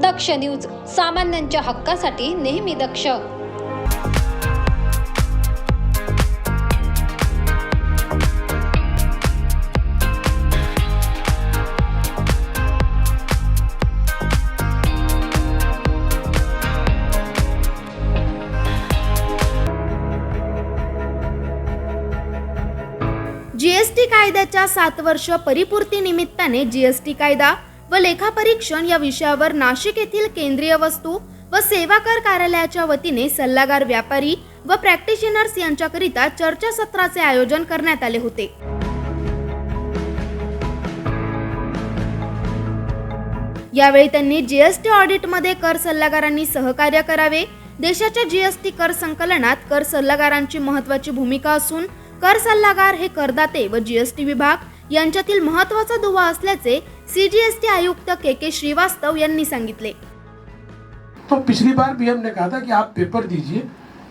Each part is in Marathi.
दक्ष न्यूज, सामान्यांच्या हक्कासाठी नेहमी दक्ष. जीएसटी कायद्याच्या 7 वर्ष परिपूर्ती निमित्ताने जीएसटी कायदा व लेखापरीक्षण या विषयावर नाशिक येथील केंद्रीय वस्तू व सेवा कर कार्यालयाच्या वतीने सल्लागार व्यापारी व प्रॅक्टिशनर्स यांच्याकरिता चर्चासत्राचे आयोजन करण्यात आले होते. यावेळी त्यांनी जीएसटी ऑडिटमध्ये कर सल्लागारांनी सहकार्य करावे. देशाच्या जीएसटी कर संकलनात कर सल्लागारांची महत्त्वाची भूमिका असून कर सल्लागार हे करदाते व जीएसटी विभाग यांच्यातील महत्त्वाचा दुवा असल्याचे सीजीएसटी आयुक्त के श्रीवास्तव यांनी सांगितले. तो पिछली बार भी हमने कहा था कि आप पेपर दीजिए,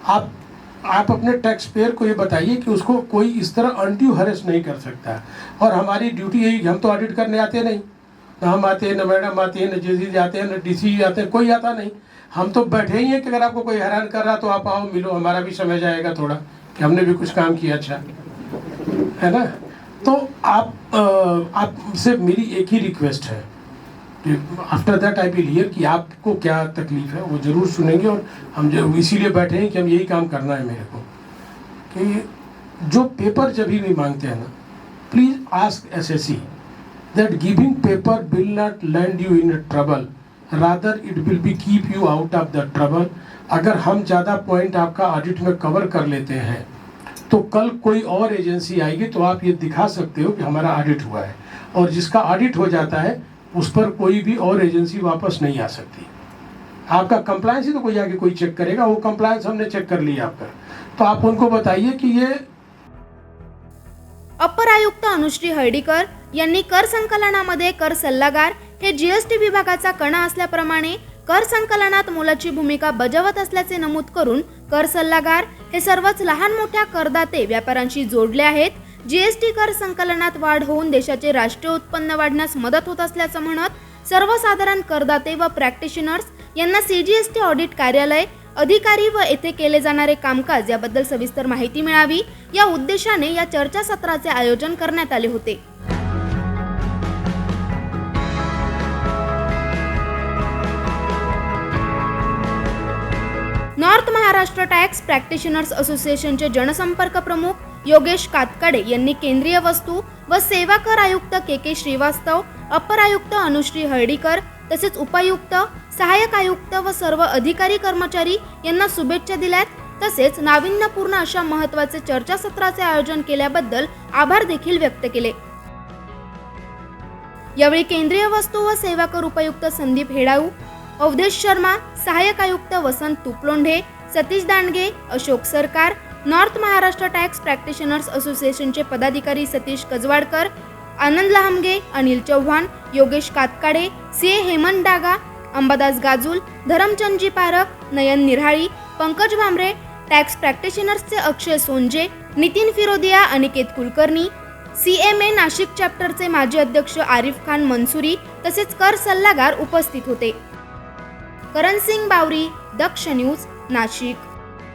आप अपने टैक्स पेयर को ये बताइए कि उसको कोई इस तरह अनड्यू हरेस नहीं कर सकता. और हमारी ड्यूटी यही, हम तो ऑडिट करने आते नहीं, ना हम आते हैं, ना मैडम आते हैं, ना जेसी आते हैं, ना डीसी आते हैं, कोई आता नहीं. हम तो बैठे ही हैं कि अगर आपको कोई हैरान कर रहा तो आप आओ, मिलो, हमारा भी समझ आएगा थोड़ा कि हमने भी कुछ काम किया. अच्छा है ना. तो आपसे मेरी एक ही रिक्वेस्ट है कि after that I will hear कि आपको क्या तकलीफ है वो ज़रूर सुनेंगे. और हम जो इसीलिए बैठे हैं कि हम यही काम करना है मेरे को, कि जो पेपर जब भी मांगते हैं ना, please ask SSC that giving paper will not land you in trouble, rather it will be keep you out of the trouble. अगर हम ज़्यादा पॉइंट आपका ऑडिट में कवर कर लेते हैं तो कल कोई और एजेंसी आएगी तो आप ये दिखा सकते हो कि हमारा ऑडिट हुआ है. और जिसका ऑडिट हो जाता है उस पर कोई भी और एजेंसी वापस नहीं आ सकती. आपका कंप्लायंस ही तो कोई आगे कोई चेक करेगा, वो कंप्लायंस हमने चेक कर लिया आपका. तो आप उनको बताइए कि ये. अपर आयुक्त अनुश्री हळदीकर यांनी कर संकलनामध्ये कर सल्लागार हे जीएसटी विभागाचा कणा असल्याप्रमाणे कर संकलनात मोलाची भूमिका बजावत असल्याचे नमूद करून कर सल्लागार हे सर्वच लहान मोठ्या करदाते व्यापाऱ्यांशी जोडले आहेत. जीएसटी कर संकलनात वाढ होऊन देशाचे राष्ट्रीय उत्पन्न वाढण्यास मदत होत असल्याचं म्हणत सर्वसाधारण करदाते व प्रॅक्टिशनर्स यांना सीजीएसटी ऑडिट कार्यालय, अधिकारी व येथे केले जाणारे कामकाज याबद्दल सविस्तर माहिती मिळावी या उद्देशाने या चर्चासत्राचे आयोजन करण्यात आले होते. नॉर्थ महाराष्ट्र टॅक्स प्रॅक्टिशनर्स असोसिएशनचे जनसंपर्क प्रमुख योगेश कातकडे यांनी केंद्रीय वस्तू व सेवा कर आयुक्त के श्रीवास्तव, अपर आयुक्त अनुश्री हळदीकर तसेच उपायुक्त, सहाय्यक आयुक्त व सर्व अधिकारी कर्मचारी यांना शुभेच्छा दिल्यात. तसेच नाविन्यपूर्ण अशा महत्त्वाचे चर्चासत्राचे आयोजन केल्याबद्दल आभार देखील व्यक्त केले. यावेळी केंद्रीय वस्तू व सेवा कर उपायुक्त संदीप हेडाऊ, अवधेश शर्मा, सहाय्यक आयुक्त वसंत तुपलोंढे, सतीश दांडगे, अशोक सरकार, नॉर्थ महाराष्ट्र टॅक्स प्रॅक्टिशनर्स असोसिएशनचे पदाधिकारी सतीश कजवाडकर, आनंद लहामगे, अनिल चव्हाण, योगेश कातकाडे, सीए हेमंत डागा, अंबादास गाजूल, धरमचंदजी पारख, नयन निराळी, पंकज भामरे, टॅक्स प्रॅक्टिशनर्सचे अक्षय सोनजे, नितीन फिरोदिया, अनिकेत कुलकर्णी, सीएमए नाशिक चॅप्टरचे माजी अध्यक्ष आरिफ खान मंसुरी तसेच कर सल्लागार उपस्थित होते. करण सिंग बावरी, दक्ष न्यूज, नाशिक.